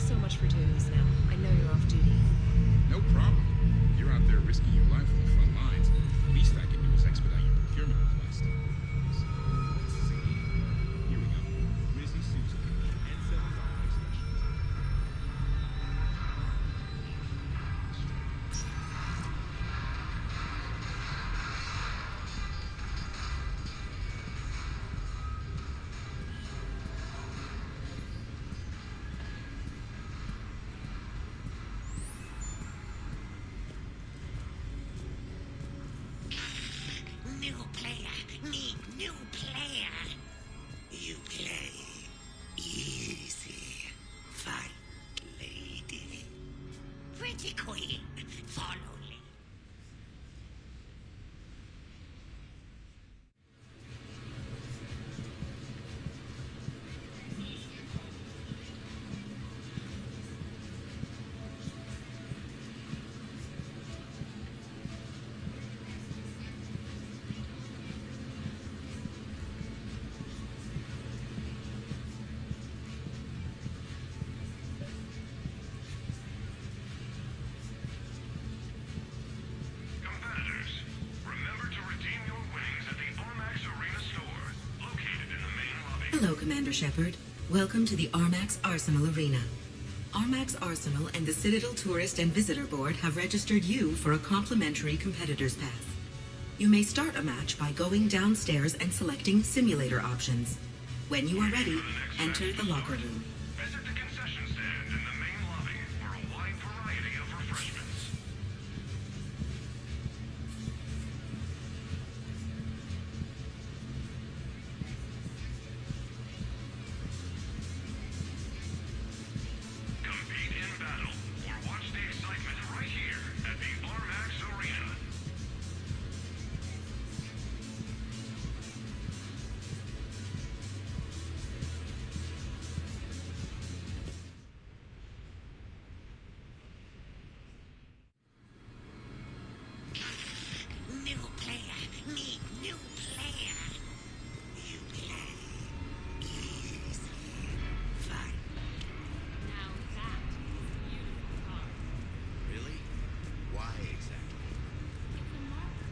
so much for doing this now. I know you're off duty. No problem. You're out there risking your life on the front lines. The least I can do is expedite your procurement request. So, let's see. Here we go. Missy Susan. And 7 5 stations. New player, need new player. You play easy. Fight, lady. Pretty queen, follow me. Competitors, remember to redeem your winnings at the Armax Arena store, located in the main lobby. Hello, Commander Shephard. Welcome to the Armax Arsenal Arena. Armax Arsenal and the Citadel Tourist and Visitor Board have registered you for a complimentary competitor's pass. You may start a match by going downstairs and selecting simulator options. When you are ready, enter the locker room. Visit the concession stand in the main lobby for a wide variety of refreshments. Compete in battle or watch the excitement right here at the Armax Arena. New player, need new player. You play easy. Fight. Now that is a beautiful car. Really? Why exactly? It's a marker.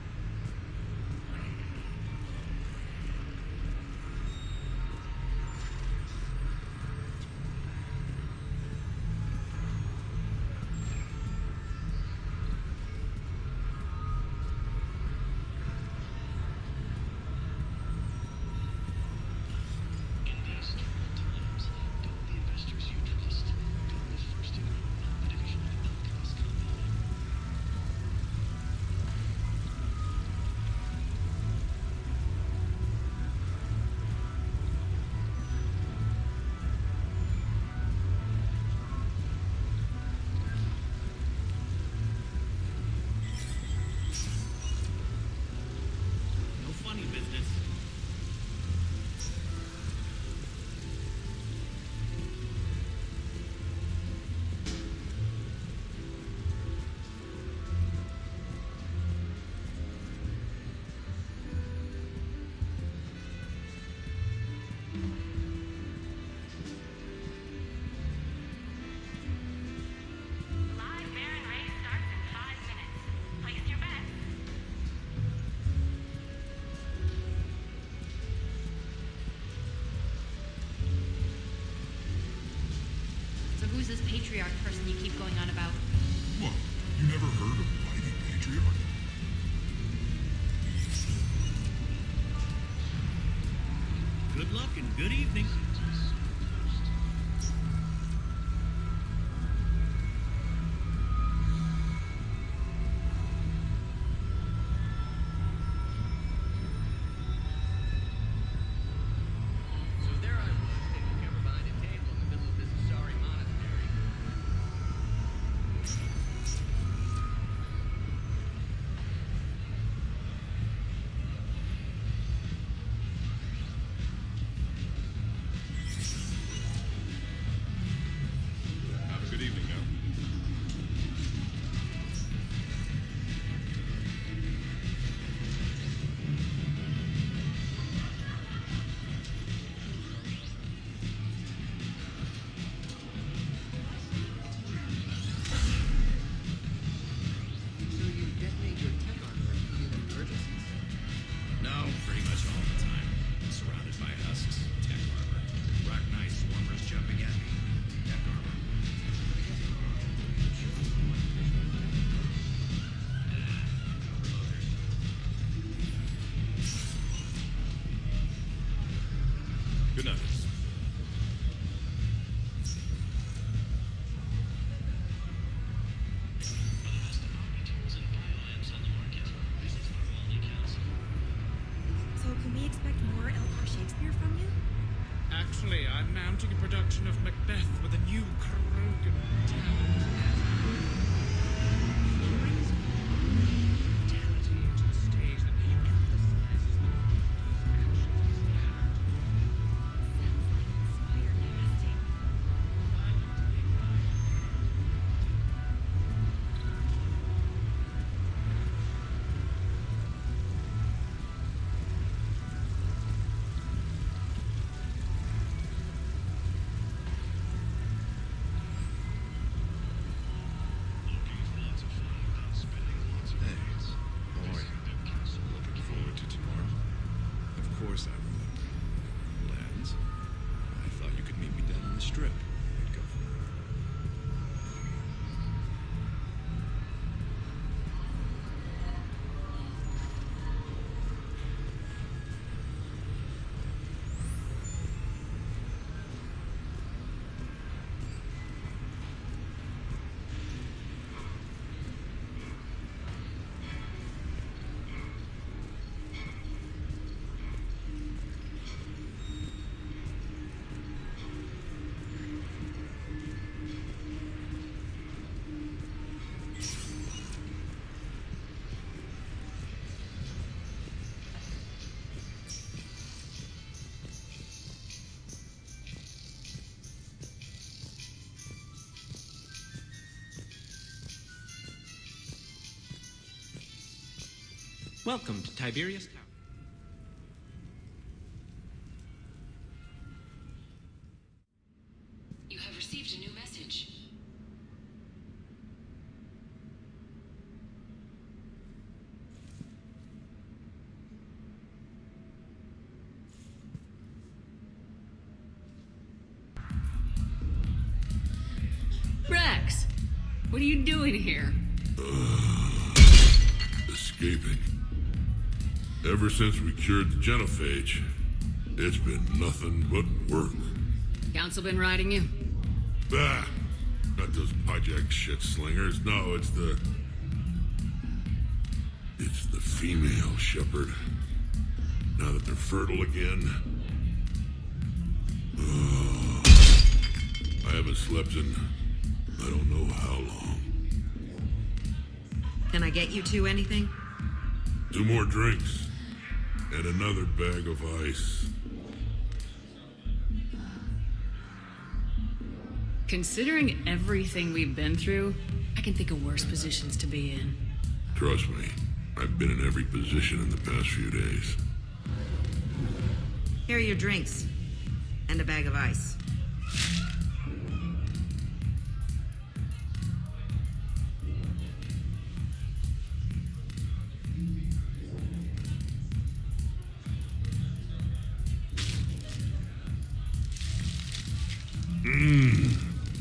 In these turbulent times, don't the investors you trust, don't the first to know about the division of Alchemist Compounding? No funny business. Live Baron race starts in 5 minutes. Place your bets. So who's this patriarch person you keep going on about? What? You never heard of Mighty Patriarch? Good luck and good evening. So there I was, taking cover behind a table in the middle of this sorry monastery. Good night. So can we expect more L.R. Shakespeare from you? Actually, I'm mounting a production of Macbeth with a new Krogan talent. Brutality into the stage that emphasizes the actions of character. Inspired casting. Looking forward to tomorrow. Of course I remember. Lands. I thought you could meet me down on the strip. I'd go for it. Welcome to Tiberius Tower. You have received a new message. Rex, what are you doing here? Escaping. Ever since we cured the genophage, it's been nothing but work. Council been riding you? Bah! Not those project shit slingers. No, it's the female Shepherd. Now that they're fertile again. I haven't slept in I don't know how long. Can I get you two anything? 2 more drinks. And another bag of ice. Considering everything we've been through, I can think of worse positions to be in. Trust me, I've been in every position in the past few days. Here are your drinks. And a bag of ice.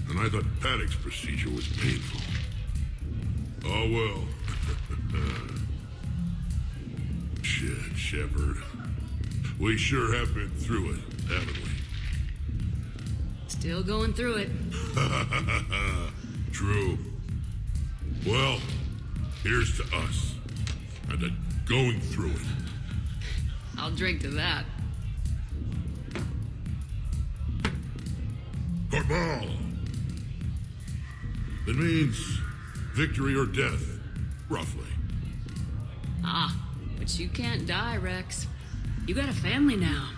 And I thought Paddock's procedure was painful. Oh well. Shit, Shepherd. We sure have been through it, haven't we? Still going through it. True. Well, here's to us. And going through it. I'll drink to that. Corporal! It means victory or death, roughly. Ah, but you can't die, Rex. You got a family now.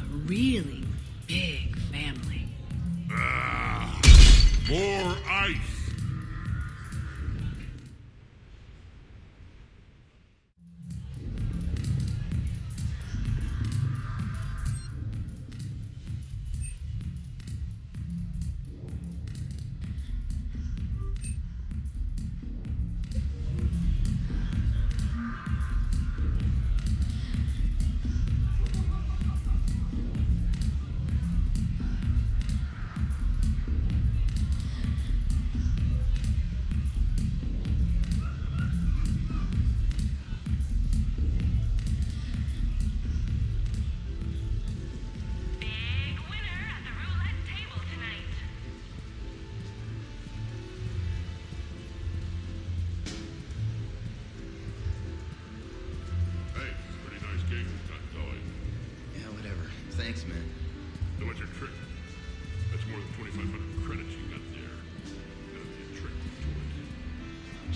A really big family. Ah! More ice! Thanks, man. So what's your trick? That's more than 2,500 credits you got there. Gotta be a trick to it.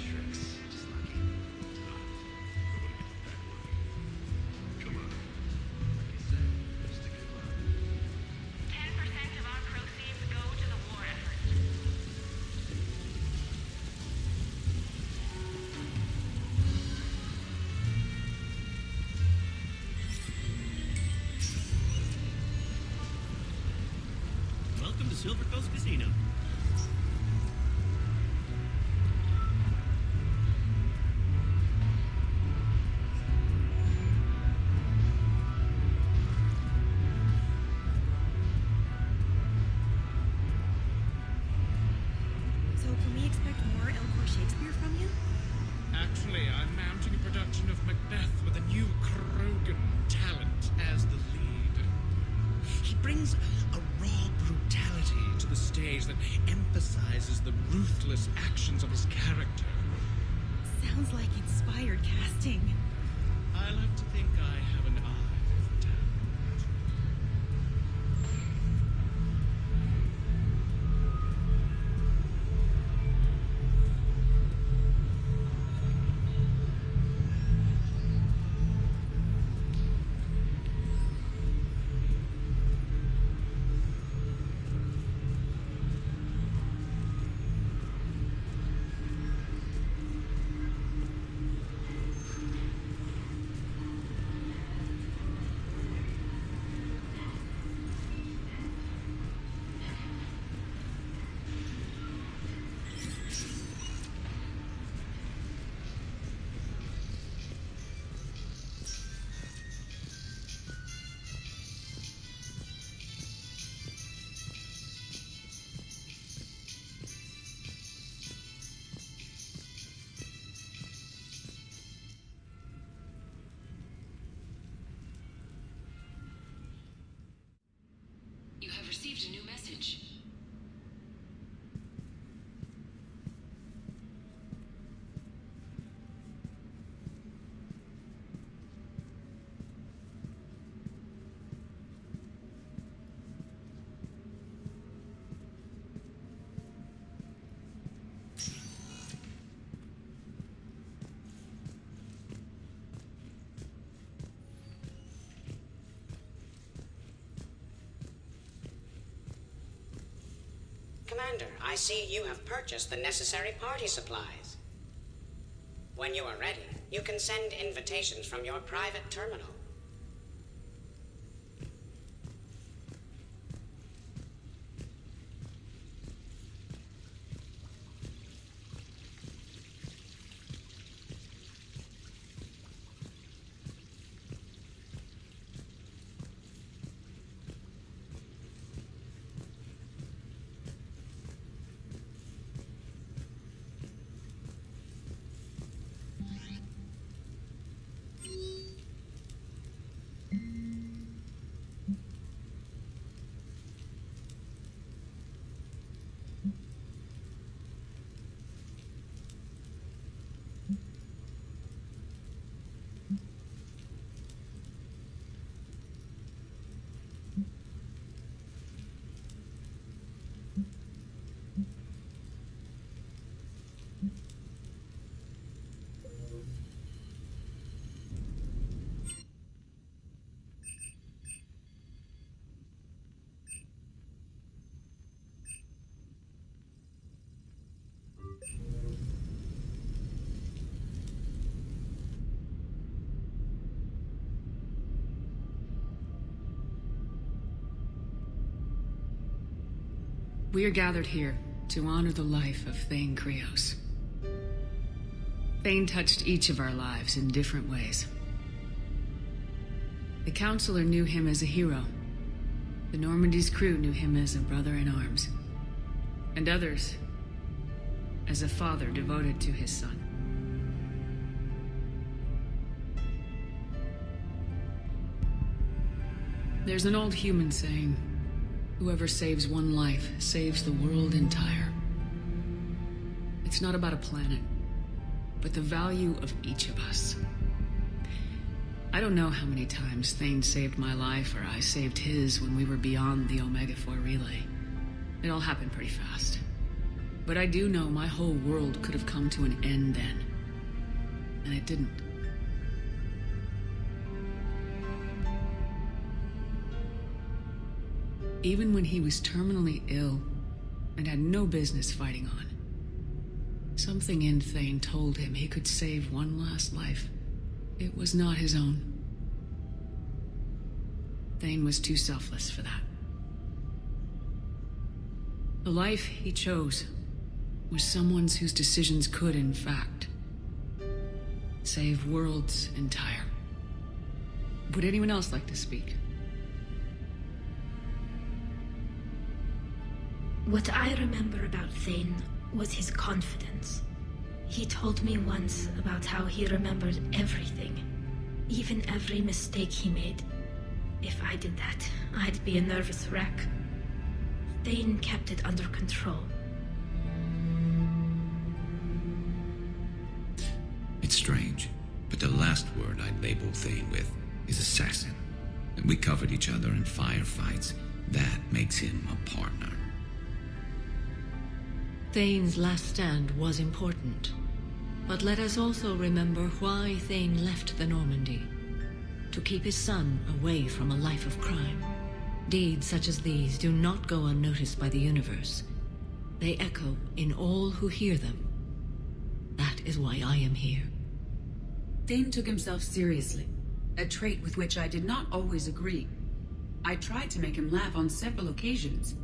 Tricks. Just lucky. Nobody gets that lucky. Come on. Like I said, just a good luck. 10% of our proceeds go to the war effort. Welcome to Silver Coast Casino. So can we expect more Elmore Shakespeare from you? Actually, I'm mounting a production of Macbeth with a new Krogan talent as the lead. He brings a raw brutality to the stage that emphasizes the ruthless actions of his character. Sounds like inspired casting. I like to think I have an eye for talent. You have received a new message. Commander, I see you have purchased the necessary party supplies. When you are ready, you can send invitations from your private terminal. We are gathered here to honor the life of Thane Krios. Thane touched each of our lives in different ways. The Counselor knew him as a hero. The Normandy's crew knew him as a brother in arms. And others as a father devoted to his son. There's an old human saying, whoever saves one life saves the world entire. It's not about a planet, but the value of each of us. I don't know how many times Thane saved my life or I saved his when we were beyond the Omega-4 relay. It all happened pretty fast. But I do know my whole world could have come to an end then. And it didn't. Even when he was terminally ill and had no business fighting on, something in Thane told him he could save one last life. It was not his own. Thane was too selfless for that. The life he chose was someone's whose decisions could, in fact, save worlds entire. Would anyone else like to speak? What I remember about Thane was his confidence. He told me once about how he remembered everything, even every mistake he made. If I did that, I'd be a nervous wreck. Thane kept it under control. It's strange, but the last word I'd label Thane with is assassin. And we covered each other in firefights. That makes him a partner. Thane's last stand was important. But let us also remember why Thane left the Normandy. To keep his son away from a life of crime. Deeds such as these do not go unnoticed by the universe. They echo in all who hear them. That is why I am here. Thane took himself seriously, a trait with which I did not always agree. I tried to make him laugh on several occasions.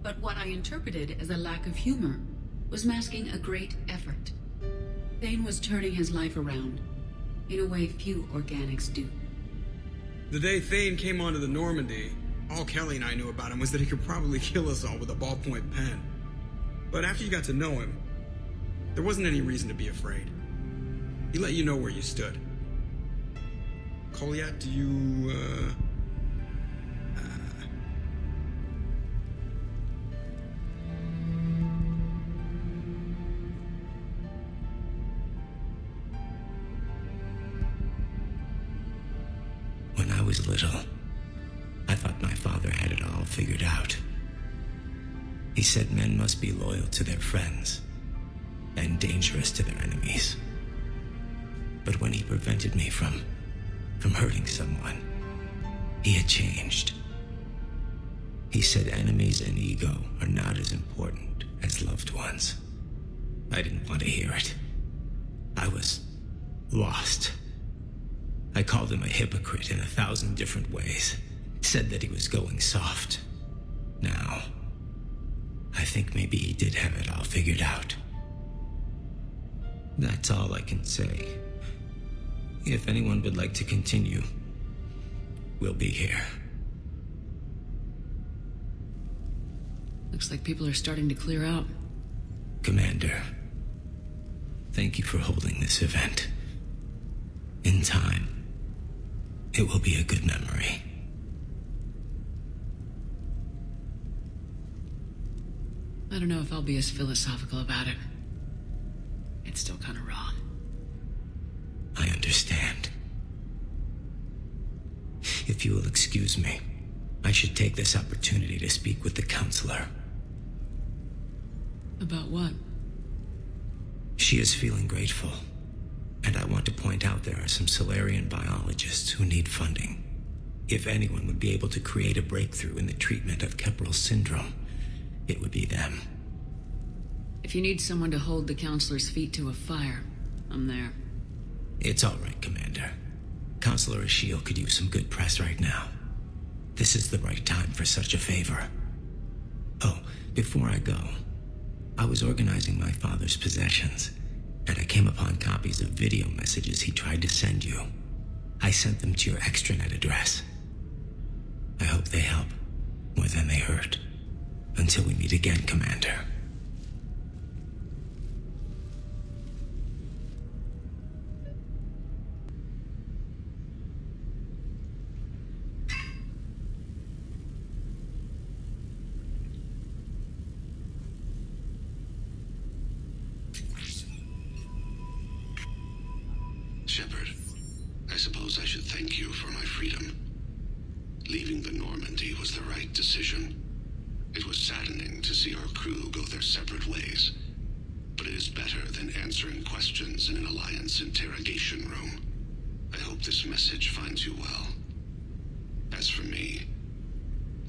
But what I interpreted as a lack of humor was masking a great effort. Thane was turning his life around, in a way few organics do. The day Thane came onto the Normandy, all Kelly and I knew about him was that he could probably kill us all with a ballpoint pen. But after you got to know him, there wasn't any reason to be afraid. He let you know where you stood. Koliat, do you, When I was little, I thought my father had it all figured out. He said men must be loyal to their friends and dangerous to their enemies. But when he prevented me from hurting someone, he had changed. He said enemies and ego are not as important as loved ones. I didn't want to hear it. I was lost. I called him a hypocrite in 1,000 different ways. Said that he was going soft. Now, I think maybe he did have it all figured out. That's all I can say. If anyone would like to continue, we'll be here. Looks like people are starting to clear out. Commander, thank you for holding this event. In time, it will be a good memory. I don't know if I'll be as philosophical about it. It's still kind of raw. I understand. If you will excuse me, I should take this opportunity to speak with the counselor. About what? She is feeling grateful, and I want to point out there are some Solarian biologists who need funding. If anyone would be able to create a breakthrough in the treatment of Keppel syndrome, it would be them. If you need someone to hold the counselor's feet to a fire, I'm there. It's all right, Commander. Counselor Ashiel could use some good press right now. This is the right time for such a favor. Oh, before I go, I was organizing my father's possessions, and I came upon copies of video messages he tried to send you. I sent them to your extranet address. I hope they help more than they hurt. Until we meet again, Commander. Shepard, I Leaving the Normandy was the right decision. It was saddening to see our crew go their separate ways, but it is better than answering questions in an Alliance interrogation room. I hope this message finds you well. As for me,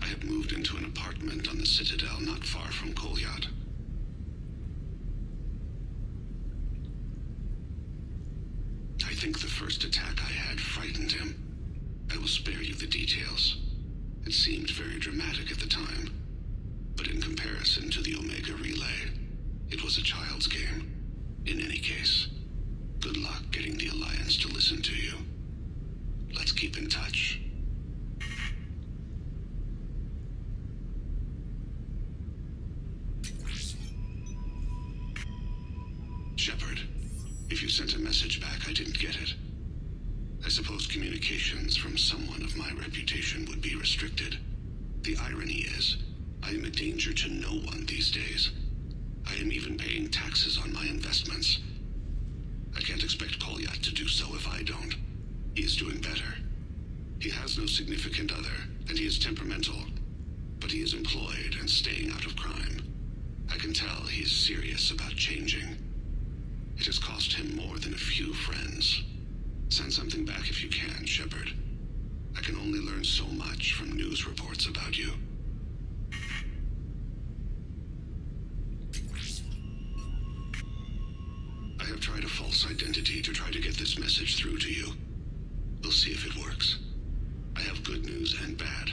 I have moved into an apartment on the Citadel not far from Kolyat. I think the first attack I had frightened him. I will spare you the details. It seemed very dramatic at the time, but in comparison to the Omega Relay, it was a child's game. In any case, good luck getting the Alliance to listen to you. Let's keep in touch. Shephard, if you sent a message back, I didn't get it. I suppose communications from someone of my reputation would be restricted. The irony is, I am a danger to no one these days. I am even paying taxes on my investments. I can't expect Kolyat to do so if I don't. He is doing better. He has no significant other, and he is temperamental. But he is employed and staying out of crime. I can tell he is serious about changing. It has cost him more than a few friends. Send something back if you can, Shephard. I can only learn so much from news reports about you. I have tried a false identity to try to get this message through to you. We'll see if it works. I have good news and bad.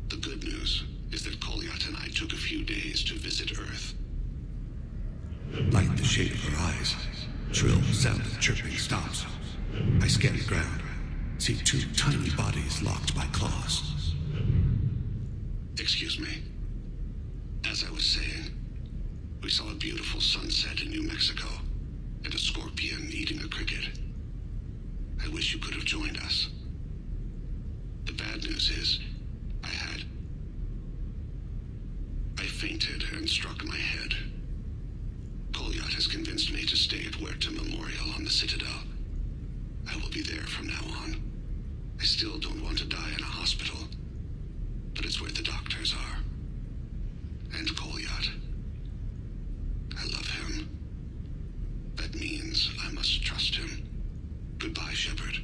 The good news is that Kolyat and I took a few days to visit Earth. Like the shade of her eyes, shrill sound of chirping stops. I scan the ground, see two tiny bodies locked by claws. Excuse me. As I was saying, we saw a beautiful sunset in New Mexico, and a scorpion eating a cricket. I wish you could have joined us. The bad news is, I fainted and struck my head. Kolyat has convinced me to stay at Huerta Memorial on the Citadel. I will be there from now on. I still don't want to die in a hospital, but it's where the doctors are. And Kolyat. I love him. That means I must trust him. Goodbye, Shephard.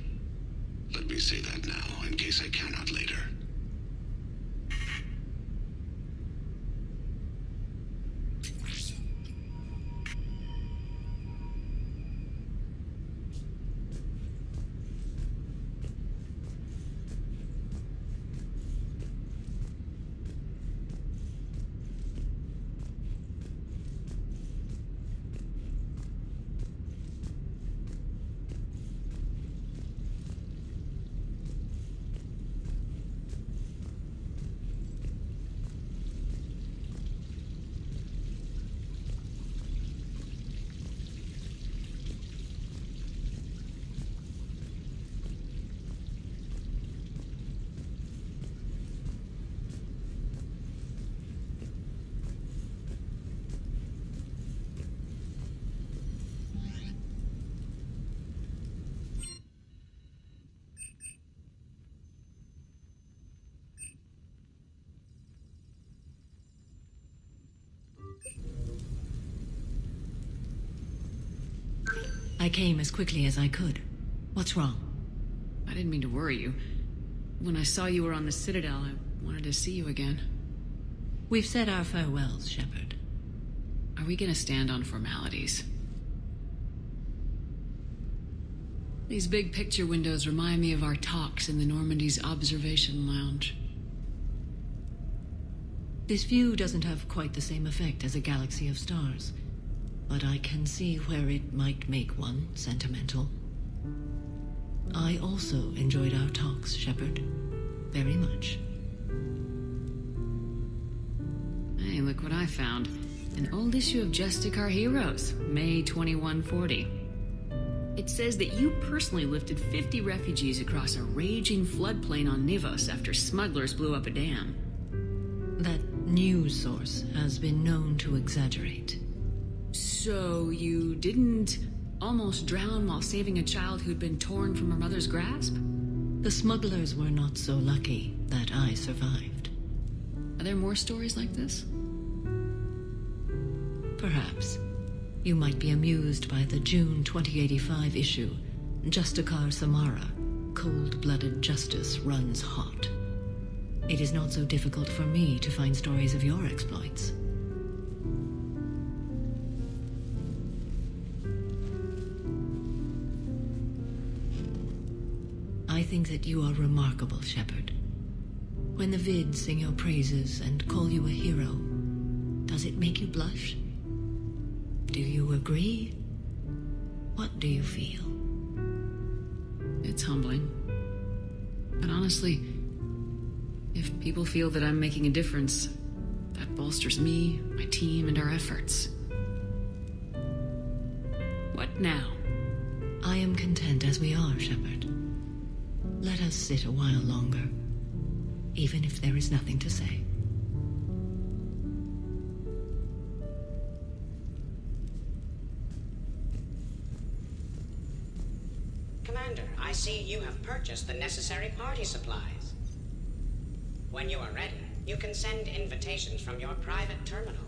Let me say that now, in case I cannot later. I came as quickly as I could. What's wrong? I didn't mean to worry you. When I saw you were on the Citadel, I wanted to see you again. We've said our farewells, Shepherd. Are we gonna stand on formalities? These big picture windows remind me of our talks in the Normandy's observation lounge. This view doesn't have quite the same effect as a galaxy of stars, but I can see where it might make one sentimental. I also enjoyed our talks, Shepherd. Very much. Hey, look what I found. An old issue of Justicar Heroes, May 2140. It says that you personally lifted 50 refugees across a raging floodplain on Nivos after smugglers blew up a dam. That news source has been known to exaggerate. So you didn't almost drown while saving a child who'd been torn from her mother's grasp? The smugglers were not so lucky that I survived. Are there more stories like this? Perhaps. You might be amused by the June 2085 issue, Justikar Samara, Cold-Blooded Justice Runs Hot. It is not so difficult for me to find stories of your exploits. I think that you are remarkable, Shephard. When the vids sing your praises and call you a hero, does it make you blush? Do you agree? What do you feel? It's humbling. But honestly, if people feel that I'm making a difference, that bolsters me, my team, and our efforts. What now? I am content as we are, Shepherd. Let us sit a while longer, even if there is nothing to say. Commander, I see you have purchased the necessary party supplies. When you are ready, you can send invitations from your private terminal.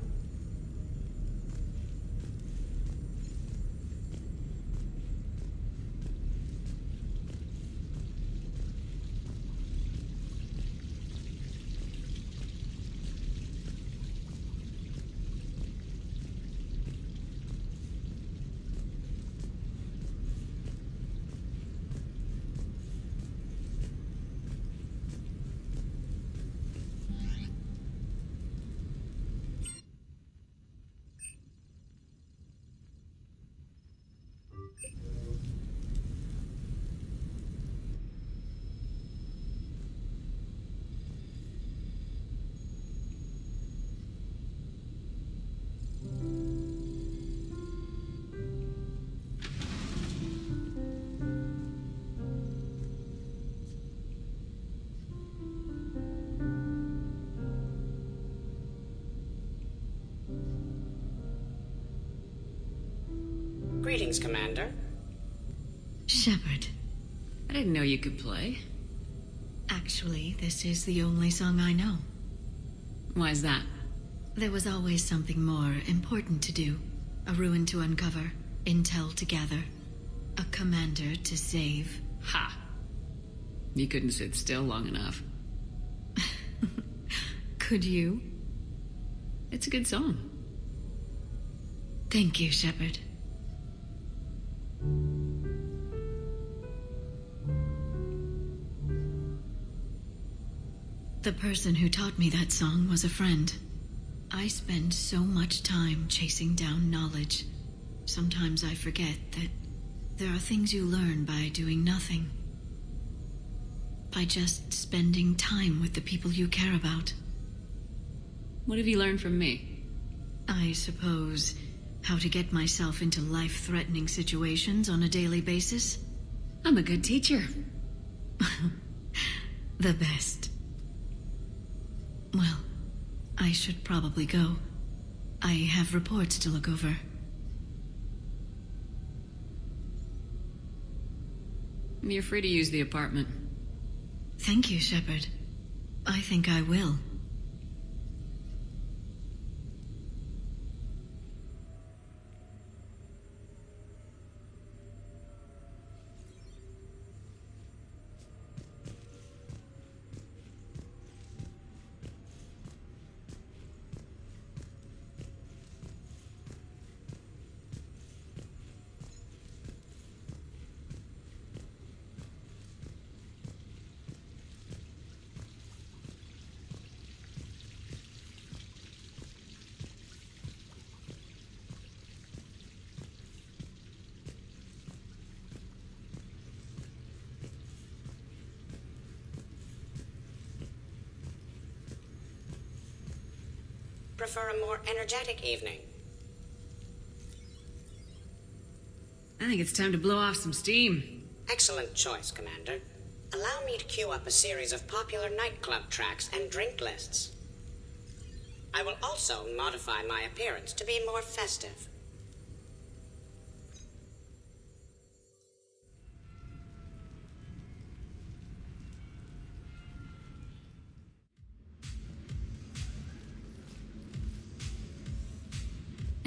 Greetings, Commander. Shepard. I didn't know you could play. Actually, this is the only song I know. Why is that? There was always something more important to do. A ruin to uncover, intel to gather, a commander to save. Ha! You couldn't sit still long enough. Could you? It's a good song. Thank you, Shepard. The person who taught me that song was a friend. I spend so much time chasing down knowledge. Sometimes I forget that there are things you learn by doing nothing. By just spending time with the people you care about. What have you learned from me? I suppose how to get myself into life-threatening situations on a daily basis. I'm a good teacher. The best. Well, I should probably go. I have reports to look over. You're free to use the apartment. Thank you, Shepard. I think I will. Prefer a more energetic evening? I think it's time to blow off some steam. Excellent choice, Commander. Allow me to queue up a series of popular nightclub tracks and drink lists. I will also modify my appearance to be more festive.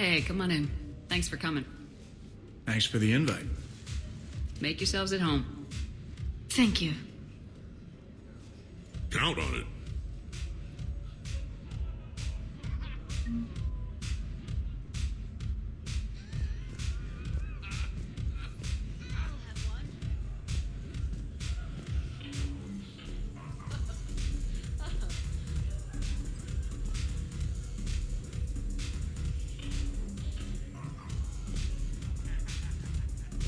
Hey, come on in. Thanks for coming. Thanks for the invite. Make yourselves at home. Thank you. Count on it.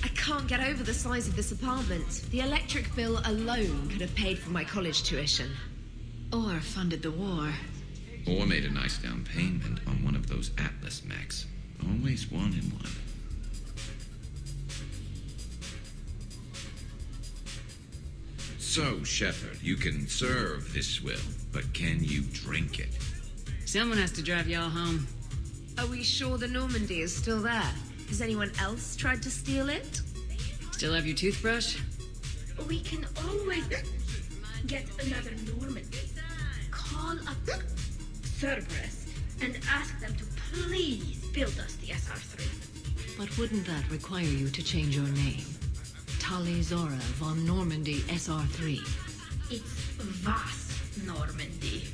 I can't get over the size of this apartment. The electric bill alone could have paid for my college tuition. Or funded the war. Or made a nice down payment on one of those Atlas mechs. Always wanted one. So, Shepherd, you can serve this swill, but can you drink it? Someone has to drive y'all home. Are we sure the Normandy is still there? Has anyone else tried to steal it? Still have your toothbrush? We can always get another Normandy. Call up Cerberus and ask them to please build us the SR3. But wouldn't that require you to change your name? Tali Zora von Normandy SR3. It's Vas Normandy.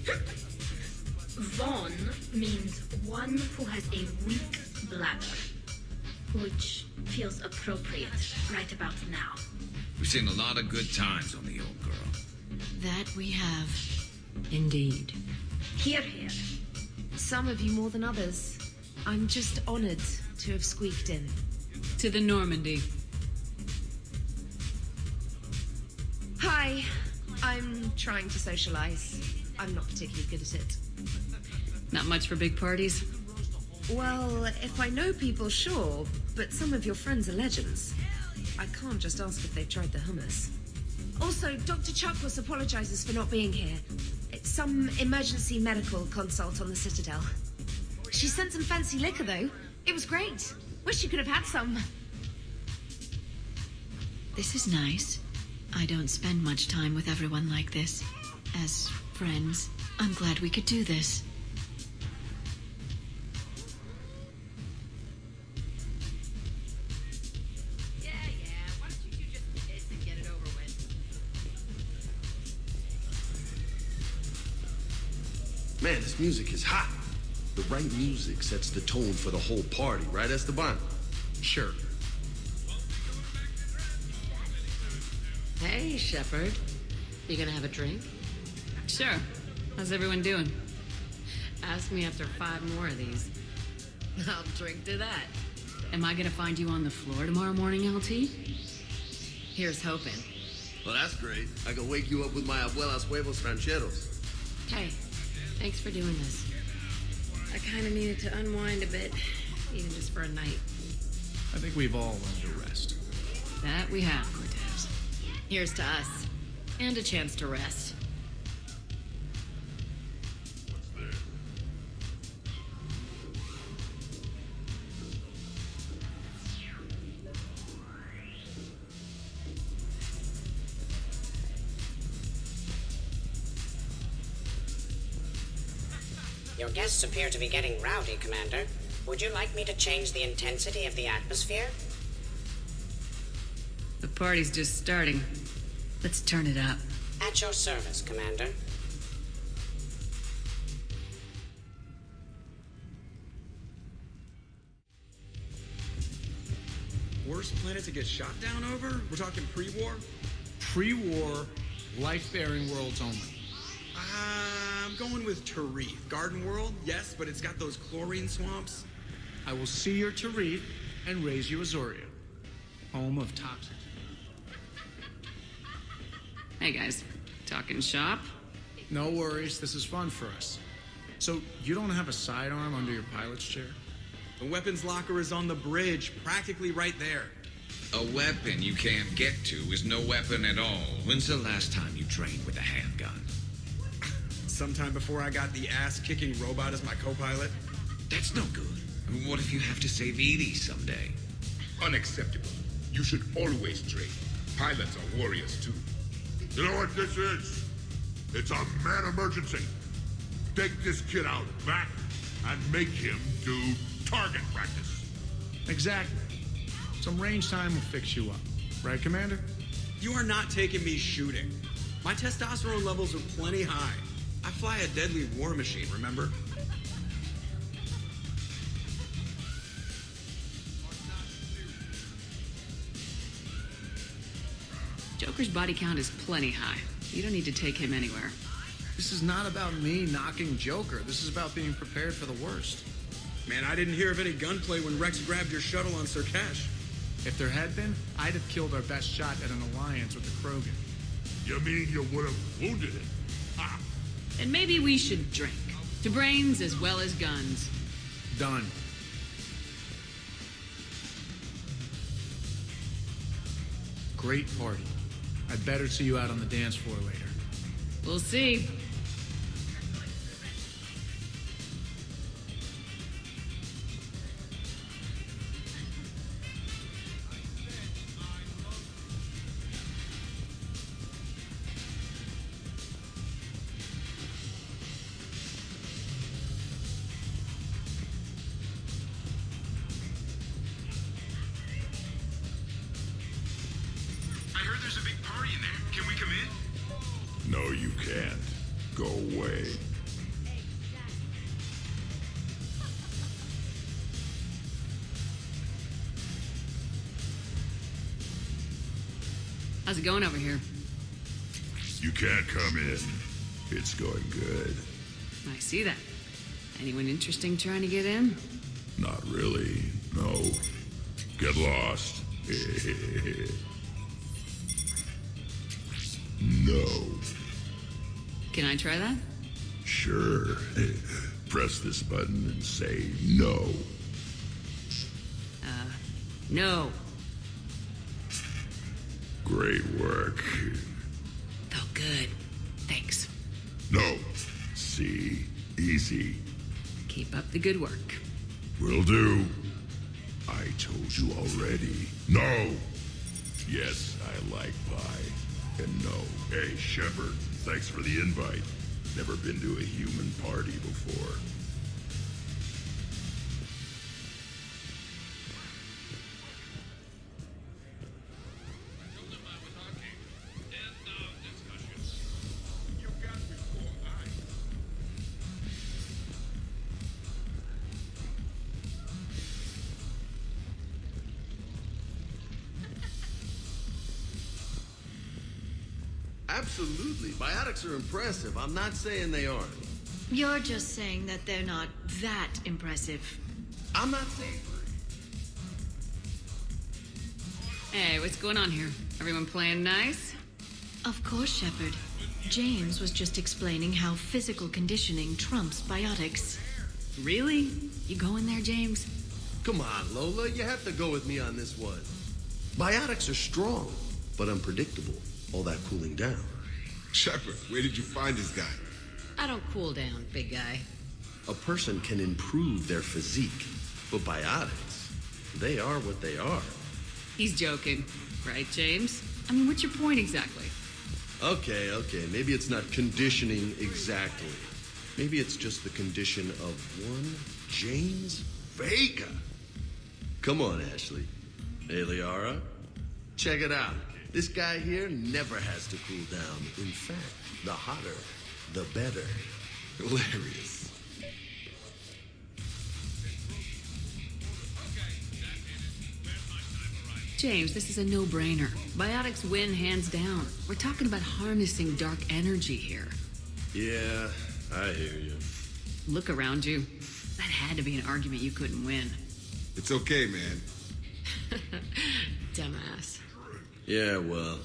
Von means one who has a weak bladder, which feels appropriate right about now. We've seen a lot of good times on the old girl. That we have. Indeed. Here, here. Some of you more than others. I'm just honored to have squeaked in. To the Normandy. Hi. I'm trying to socialize. I'm not particularly good at it. Not much for big parties? Well, if I know people, sure, but some of your friends are legends. I can't just ask if they've tried the hummus. Also, Dr. Chuckwus apologizes for not being here. It's some emergency medical consult on the Citadel. She sent some fancy liquor, though. It was great. Wish you could have had some. This is nice. I don't spend much time with everyone like this. As friends, I'm glad we could do this. Man, this music is hot. The right music sets the tone for the whole party, right, Esteban? Sure. Hey, Shepherd. You gonna have a drink? Sure. How's everyone doing? Ask me after 5 more of these. I'll drink to that. Am I gonna find you on the floor tomorrow morning, LT? Here's hoping. Well, that's great. I can wake you up with my abuela's huevos rancheros. Hey, thanks for doing this. I kind of needed to unwind a bit, even just for a night. I think we've all learned to rest. That we have, Cortez. Here's to us. And a chance to rest. Your guests appear to be getting rowdy, Commander. Would you like me to change the intensity of the atmosphere? The party's just starting. Let's turn it up. At your service, Commander. Worst planet to get shot down over? We're talking pre-war? Pre-war, life-bearing worlds only. I'm going with Tarith. Garden World, yes, but it's got those chlorine swamps. I will see your Tarith and raise you Azoria, home of toxic. Hey guys, talking shop? No worries, this is fun for us. So, you don't have a sidearm under your pilot's chair? The weapons locker is on the bridge, practically right there. A weapon you can't get to is no weapon at all. When's the last time you trained with a handgun? Sometime before I got the ass-kicking robot as my co-pilot. That's no good. I mean, what if you have to save Edie someday? Unacceptable. You should always train. Pilots are warriors, too. You know what this is? It's a mad emergency. Take this kid out back and make him do target practice. Exactly. Some range time will fix you up. Right, Commander? You are not taking me shooting. My testosterone levels are plenty high. I fly a deadly war machine, remember? Joker's body count is plenty high. You don't need to take him anywhere. This is not about me knocking Joker. This is about being prepared for the worst. Man, I didn't hear of any gunplay when Rex grabbed your shuttle on Sirkash. If there had been, I'd have killed our best shot at an alliance with the Krogan. You mean you would have wounded it? Ah. And maybe we should drink. To brains as well as guns. Done. Great party. I'd better see you out on the dance floor later. We'll see. No, you can't. Go away. How's it going over here? You can't come in. It's going good. I see that. Anyone interesting trying to get in? Not really. No. Get lost. No. Can I try that? Sure. Press this button and say no. No. Great work. Felt good. Thanks. No. See? Easy. Keep up the good work. Will do. I told you already. No. Yes, I like pie. And no. Hey, Shepherd, thanks for the invite. Never been to a human party before. Absolutely. Biotics are impressive. I'm not saying they aren't. You're just saying that they're not that impressive. I'm not saying... Hey, what's going on here? Everyone playing nice? Of course, Shepard. James was just explaining how physical conditioning trumps biotics. Really? You going there, James? Come on, Lola. You have to go with me on this one. Biotics are strong, but unpredictable. All that cooling down. Shepherd, where did you find this guy? I don't cool down, big guy. A person can improve their physique, but biotics, they are what they are. He's joking. Right, James? I mean, what's your point exactly? Okay. Maybe it's not conditioning exactly. Maybe it's just the condition of one James Vega. Come on, Ashley. Hey, Liara. Check it out. This guy here never has to cool down. In fact, the hotter, the better. Hilarious. James, this is a no-brainer. Biotics win hands down. We're talking about harnessing dark energy here. Yeah, I hear you. Look around you. That had to be an argument you couldn't win. It's okay, man. Dumbass. Yeah, well,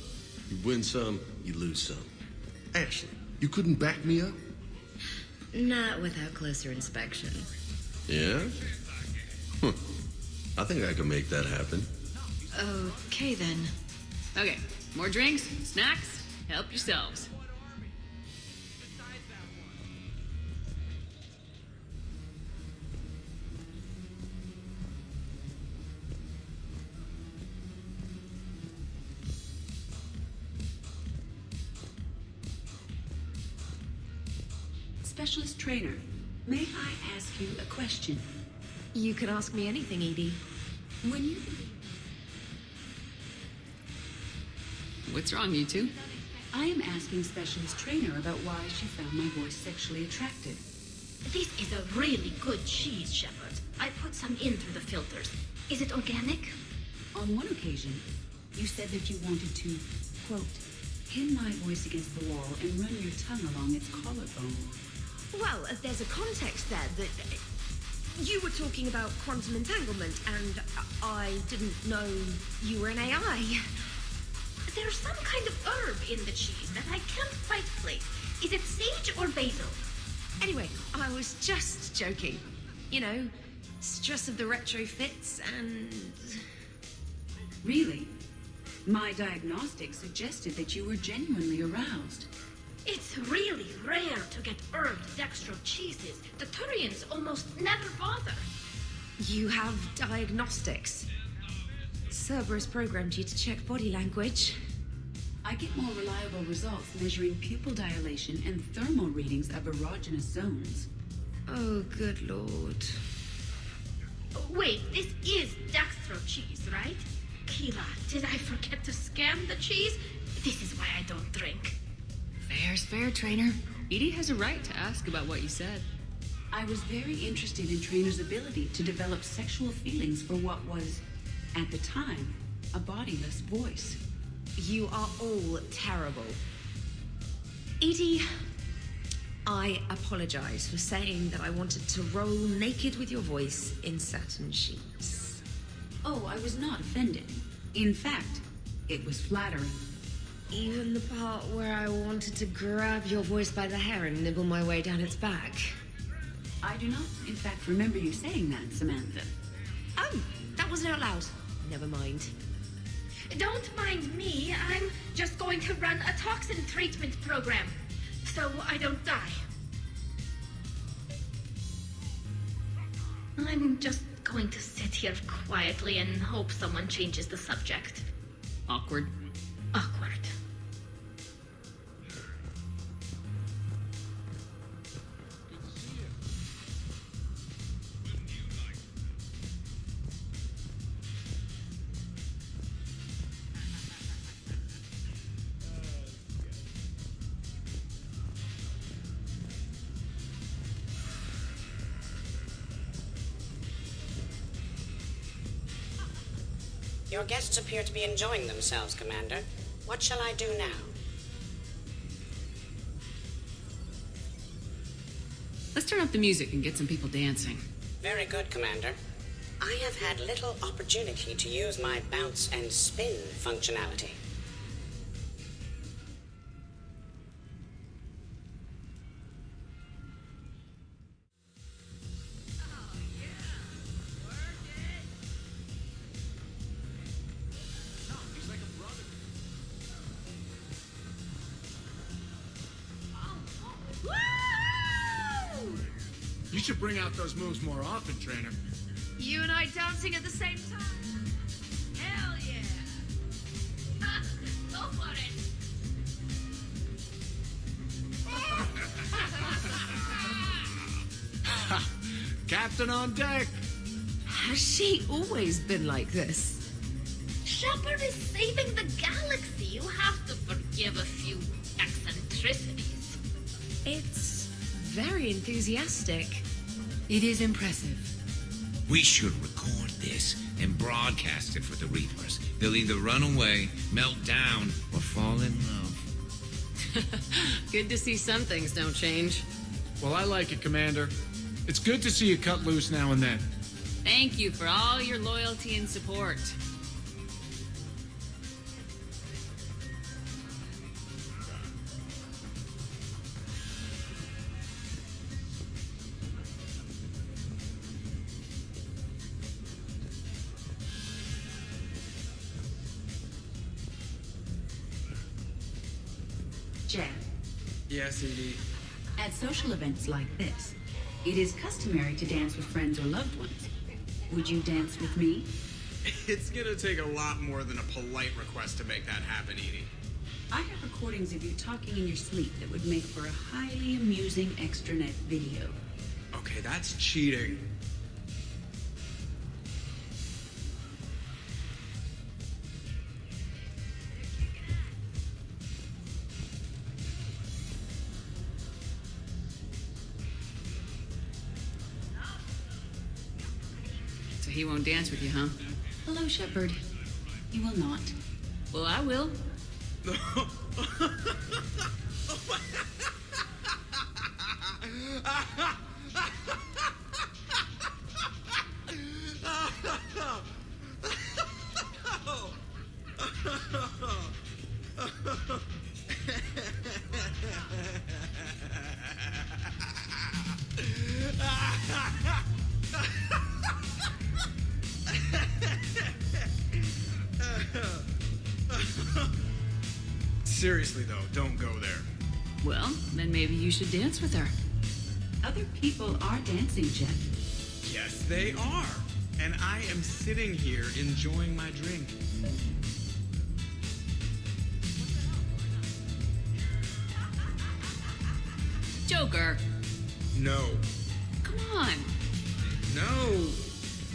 you win some, you lose some. Ashley, you couldn't back me up? Not without closer inspection. Yeah? Huh. I think I can make that happen. Okay, then. Okay, more drinks, snacks, help yourselves. Specialist trainer, may I ask you a question? You can ask me anything, Edie. When you... What's wrong, you two? I am asking Specialist Trainer about why she found my voice sexually attractive. This is a really good cheese, Shepherd. I put some in through the filters. Is it organic? On one occasion, you said that you wanted to, quote, pin my voice against the wall and run your tongue along its collarbone. Well, there's a context there that... You were talking about quantum entanglement, and I didn't know you were an AI. There's some kind of herb in the cheese that I can't quite place. Is it sage or basil? Anyway, I was just joking. You know, stress of the retrofits and... Really? My diagnostics suggested that you were genuinely aroused. It's really rare to get herbed dextro cheeses. The Turians almost never bother. You have diagnostics. Cerberus programmed you to check body language. I get more reliable results measuring pupil dilation and thermal readings of erogenous zones. Oh, good lord. Wait, this is dextro cheese, right? Kira, did I forget to scan the cheese? This is why I don't drink. Fair's fair, Trainer. Edie has a right to ask about what you said. I was very interested in Trainer's ability to develop sexual feelings for what was, at the time, a bodiless voice. You are all terrible. Edie, I apologize for saying that I wanted to roll naked with your voice in satin sheets. Oh, I was not offended. In fact, it was flattering. Even the part where I wanted to grab your voice by the hair and nibble my way down its back. I do not, in fact, remember you saying that, Samantha. Oh, that wasn't out loud. Never mind. Don't mind me. I'm just going to run a toxin treatment program, so I don't die. I'm just going to sit here quietly and hope someone changes the subject. Awkward. Awkward. Your guests appear to be enjoying themselves, Commander. What shall I do now? Let's turn up the music and get some people dancing. Very good, Commander. I have had little opportunity to use my bounce and spin functionality. You should bring out those moves more often, Trainer. You and I dancing at the same time? Hell yeah! Go for it! Captain on deck! Has she always been like this? Shepherd is saving the galaxy. You have to forgive a few eccentricities. It's very enthusiastic. It is impressive. We should record this and broadcast it for the Reapers. They'll either run away, melt down, or fall in love. Good to see some things don't change. Well, I like it, Commander. It's good to see you cut loose now and then. Thank you for all your loyalty and support. Jeff, Yes, Edie. at social events like this, it is customary to dance with friends or loved ones. Would you dance with me? It's gonna take a lot more than a polite request to make that happen, Edie. I have recordings of you talking in your sleep that would make for a highly amusing extranet video. Okay, that's cheating. he won't dance with you, huh? Hello, Shepherd. You will not. Well, I will. Seriously, though, don't go there. Well, then maybe you should dance with her. Other people are dancing, Jet. Yes, they are. And I am sitting here enjoying my drink. Joker. No. Come on. No.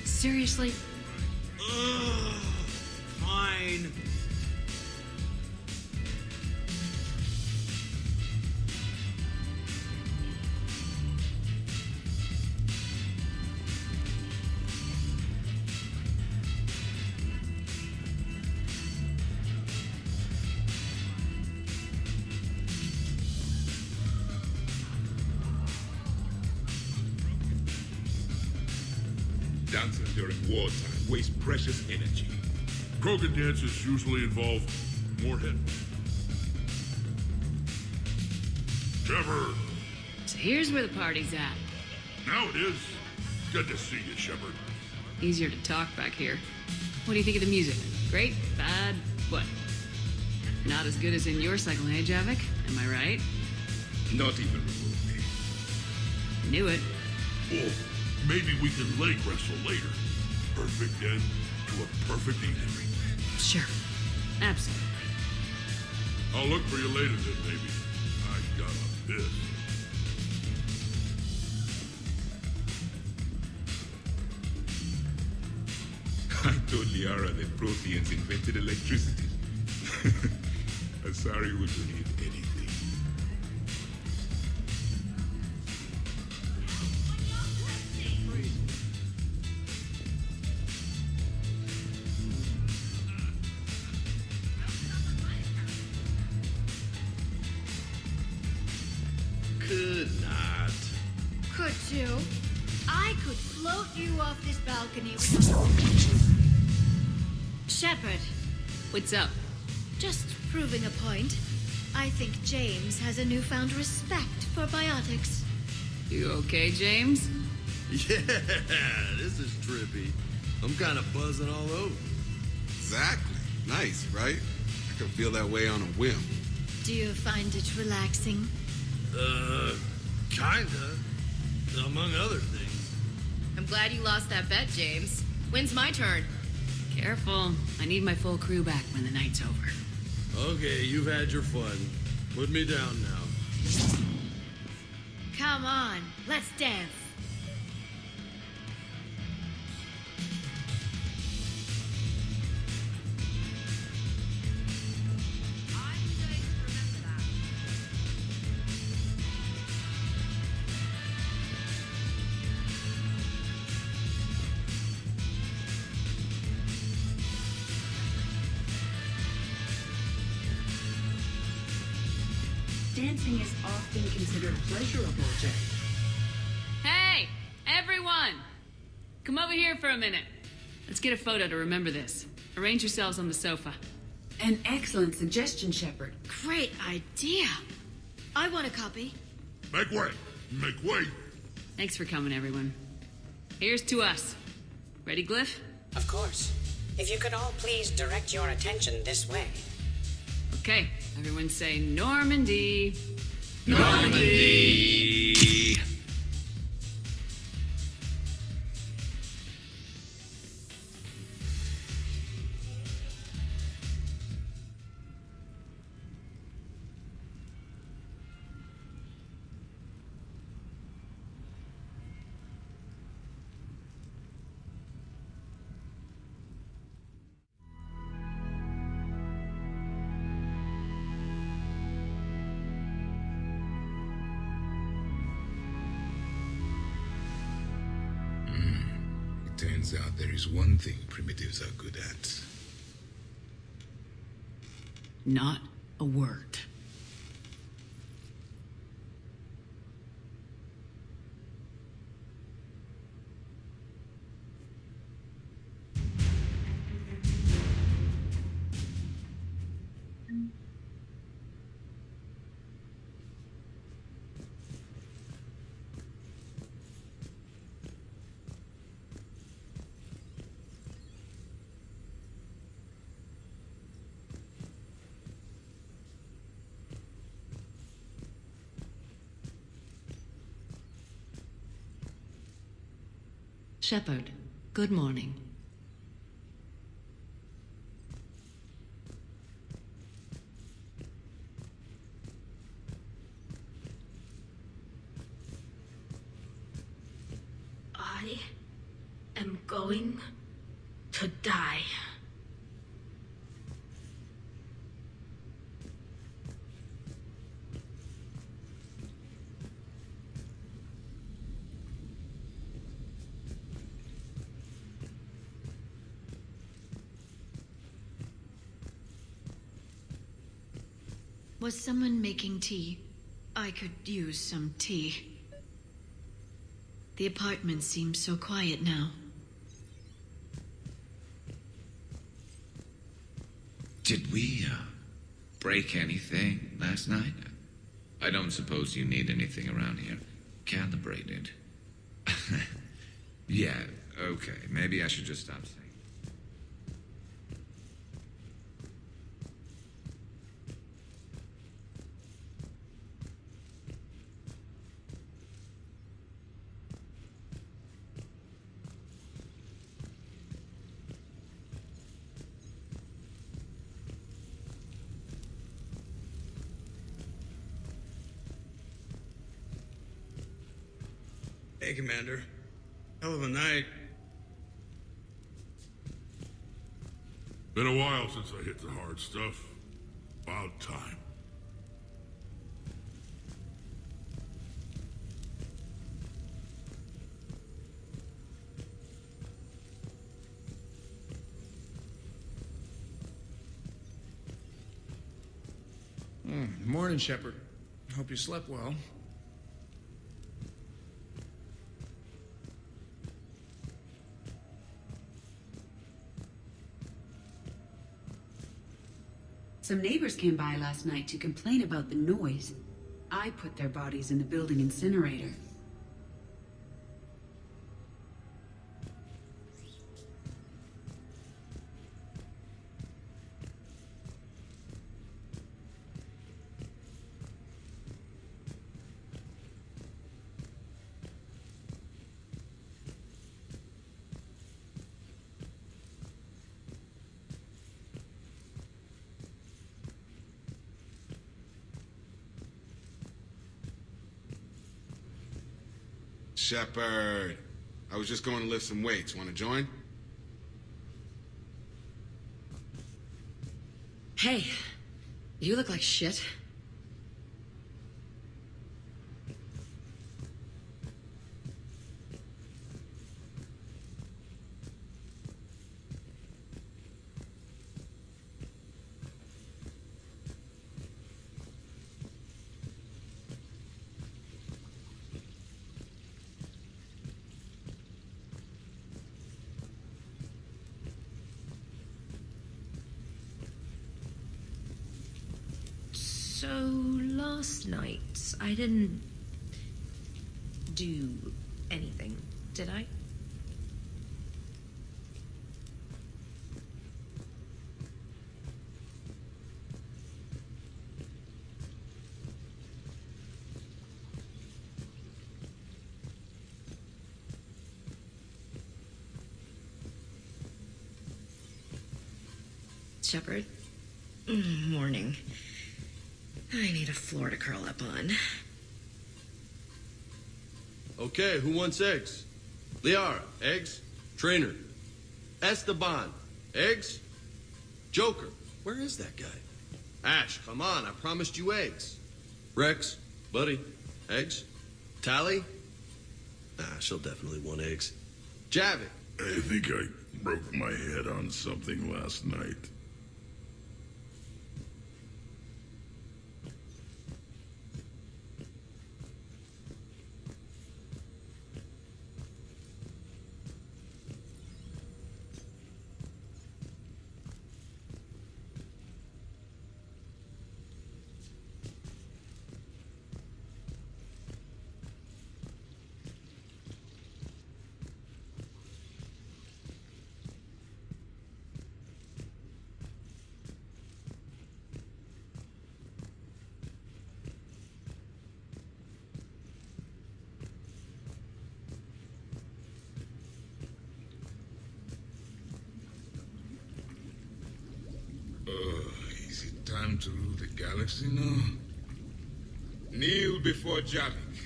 Seriously? Ugh. Fine. Dancing during wartime wastes precious energy. Krogan dances usually involve more head. Shepard! So here's where the party's at. Now it is. Good to see you, Shepard. Easier to talk back here. What do you think of the music? Great? Bad? What? Not as good as in your cycle, eh, Javik? Am I right? Not even remotely. Knew it. Oh, maybe we can leg wrestle later. Perfect end to a perfect evening. Sure. Absolutely. I'll look for you later then, baby. I got a piss. I told Liara that Protheans invented electricity. Asari would believe anything. Could not. Could you? I could float you off this balcony with Shepherd. What's up? Just proving a point. I think James has a newfound respect for biotics. You okay, James? Yeah, this is trippy. I'm kind of buzzing all over. Exactly. Nice, right? I can feel that way on a whim. Do you find it relaxing? Kinda. Among other things. I'm glad you lost that bet, James. When's my turn? Careful. I need my full crew back when the night's over. Okay, you've had your fun. Put me down now. Come on, let's dance. Dancing is often considered pleasurable, Jet. Hey, everyone! Come over here for a minute. Let's get a photo to remember this. Arrange yourselves on the sofa. An excellent suggestion, Shepherd. Great idea. I want a copy. Make way! Make way! Thanks for coming, everyone. Here's to us. Ready, Glyph? Of course. If you could all please direct your attention this way. Okay, everyone say Normandy. Normandy! Turns out there is one thing primitives are good at. Not a word. Shephard, good morning. I am going to die. Was someone making tea? I could use some tea. The apartment seems so quiet now. Did we, break anything last night? I don't suppose you need anything around here. Calibrated. Yeah, okay. Maybe I should just stop saying. Hey, Commander. Hell of a night. Been a while since I hit the hard stuff. About time. Morning, Shepherd. Hope you slept well. Some neighbors came by last night to complain about the noise. I put their bodies in the building incinerator. Shepherd, I was just going to lift some weights. Want to join? Hey, you look like shit. So, last night, I didn't do anything, did I? Shepherd? Morning. I need a floor to curl up on. Okay, who wants eggs? Liara, eggs? Trainer. Esteban, eggs? Joker, where is that guy? Ash, come on, I promised you eggs. Rex, buddy, eggs? Tally? Nah, she'll definitely want eggs. Javik, I think I broke my head on something last night. Is it time to rule the galaxy now? Kneel before Javik.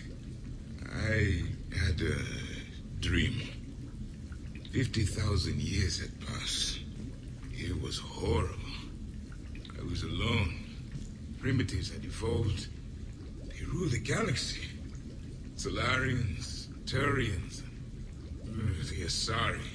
I had a dream. 50,000 years had passed. It was horrible. I was alone. Primitives had evolved. They ruled the galaxy. Solarians, Turians, the Asari.